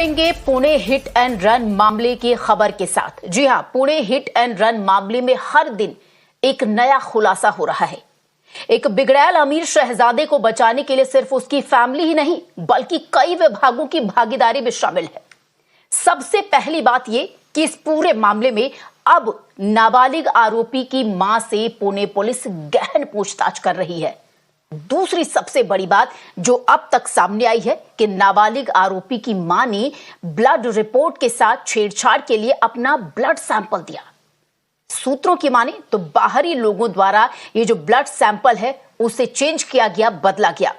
Pune hit and run मामले की खबर के साथ। जी हां, पुणे हिट एंड रन मामले में हर दिन एक नया खुलासा हो रहा है। एक बिगड़ैल अमीर शहजादे को बचाने के लिए सिर्फ उसकी फैमिली ही नहीं बल्कि कई विभागों की भागीदारी भी शामिल है। सबसे पहली बात यह कि इस पूरे मामले में अब नाबालिग आरोपी की मां से पुणे पुलिस गहन पूछताछ कर रही है। दूसरी सबसे बड़ी बात जो अब तक सामने आई है कि नाबालिग आरोपी की मां ने ब्लड रिपोर्ट के साथ छेड़छाड़ के लिए अपना ब्लड सैंपल दिया। सूत्रों की माने तो बाहरी लोगों द्वारा ये जो ब्लड सैंपल है उसे चेंज किया गया, बदला गया।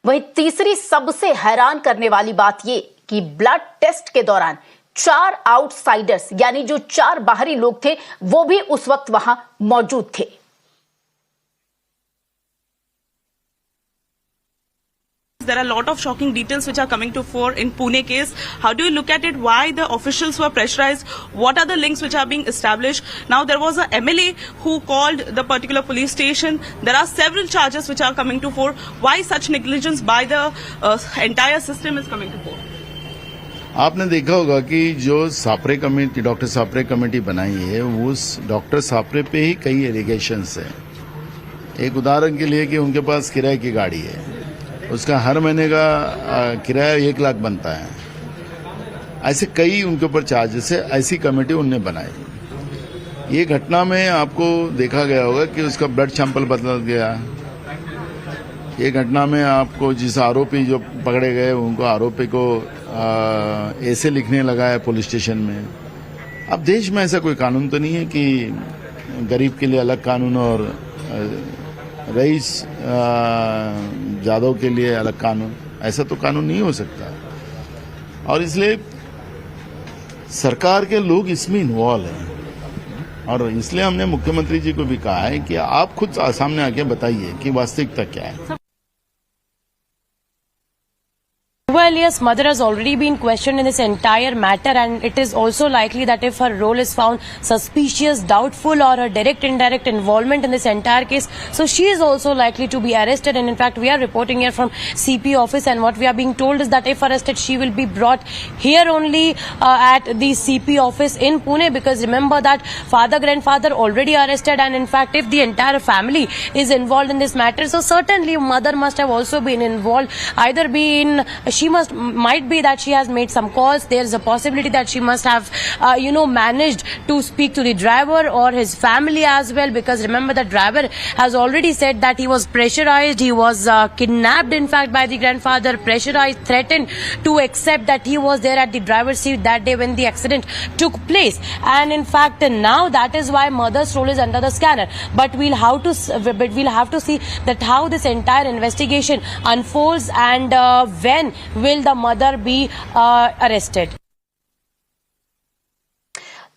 वहीं तीसरी सबसे हैरान करने वाली बात ये कि ब्लड टेस्ट के दौरान 4 आउटसाइडर्स यानी जो 4 बाहरी लोग थे वो भी उस वक्त वहां मौजूद थे। There are a lot of shocking details which are coming to fore in Pune case. How do you look at it? Why the officials were pressurized? What are the links which are being established? Now there was a MLA who called the particular police station. There are several charges which are coming to fore. Why such negligence by the entire system is coming to fore? आपने देखा होगा कि जो सापरे committee, doctor सापरे committee बनाई है, उस doctor सापरे पे ही कई एलिगेशंस हैं। एक उदाहरण के लिए कि उनके पास किराए की गाड़ी है, उसका हर महीने का किराया 1 लाख बनता है। ऐसे कई उनके ऊपर चार्जेस है। ऐसी कमेटी उनने बनाई। ये घटना में आपको देखा गया होगा कि उसका ब्लड सैंपल बदल गया। ये घटना में आपको जिस आरोपी जो पकड़े गए उनको आरोपी को ऐसे लिखने लगा है पुलिस स्टेशन में। अब देश में ऐसा कोई कानून तो नहीं है कि गरीब के लिए अलग कानून और रईस जादव के लिए अलग कानून। ऐसा तो कानून नहीं हो सकता और इसलिए सरकार के लोग इसमें इन्वॉल्व हैं और इसलिए हमने मुख्यमंत्री जी को भी कहा है कि आप खुद सामने आके बताइए कि वास्तविकता क्या है। Well, yes, mother has already been questioned in this entire matter, and it is also likely that if her role is found suspicious, doubtful, or her direct, indirect involvement in this entire case, so she is also likely to be arrested. And in fact, we are reporting here from CP office, and what we are being told is that if arrested, she will be brought here only at the CP office in Pune, because remember that father, grandfather already arrested, and in fact, if the entire family is involved in this matter, so certainly mother must have also been involved, either be in might be that she has made some calls. There is a possibility that she must have managed to speak to the driver or his family as well, because remember the driver has already said that he was pressurized, he was kidnapped in fact by the grandfather, pressurized, threatened to accept that he was there at the driver's seat that day when the accident took place. And in fact now that is why mother's role is under the scanner, but we'll have to see that how this entire investigation unfolds and when will the mother be arrested.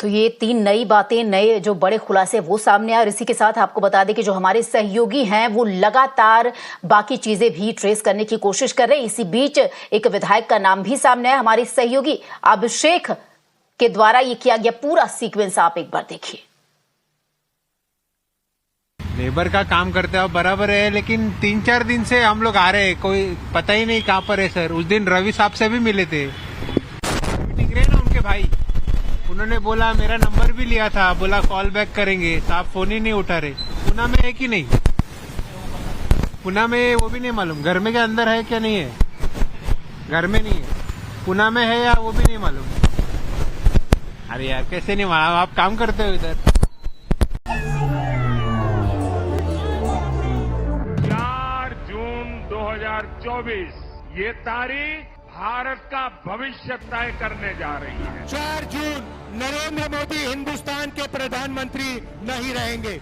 तो ये 3 नई बातें, नए जो बड़े खुलासे वो सामने आए। और इसी के साथ आपको बता दें कि जो हमारे सहयोगी हैं वो लगातार बाकी चीजें भी ट्रेस करने की कोशिश कर रहे हैं। इसी बीच एक विधायक का नाम भी सामने आया, हमारे सहयोगी अभिषेक के द्वारा ये किया गया पूरा सीक्वेंस आप एक बार देखिए। लेबर का काम करते हो बराबर है, लेकिन 3-4 दिन से हम लोग आ रहे हैं, कोई पता ही नहीं कहाँ पर है सर। उस दिन रवि साहब से भी मिले थे, मीटिंग रहे ना उनके भाई, उन्होंने बोला मेरा नंबर भी लिया था, बोला कॉल बैक करेंगे, तो आप फोन ही नहीं उठा रहे। पुणे में है कि नहीं? पुणे में वो भी नहीं मालूम, घर में के अंदर है क्या नहीं है? घर में नहीं है, पुणे में है या वो भी नहीं मालूम। अरे यार कैसे नहीं मालूम, आप काम करते हो इधर। 2024 ये तारीख भारत का भविष्य तय करने जा रही है। 4 जून नरेंद्र मोदी हिंदुस्तान के प्रधानमंत्री नहीं रहेंगे।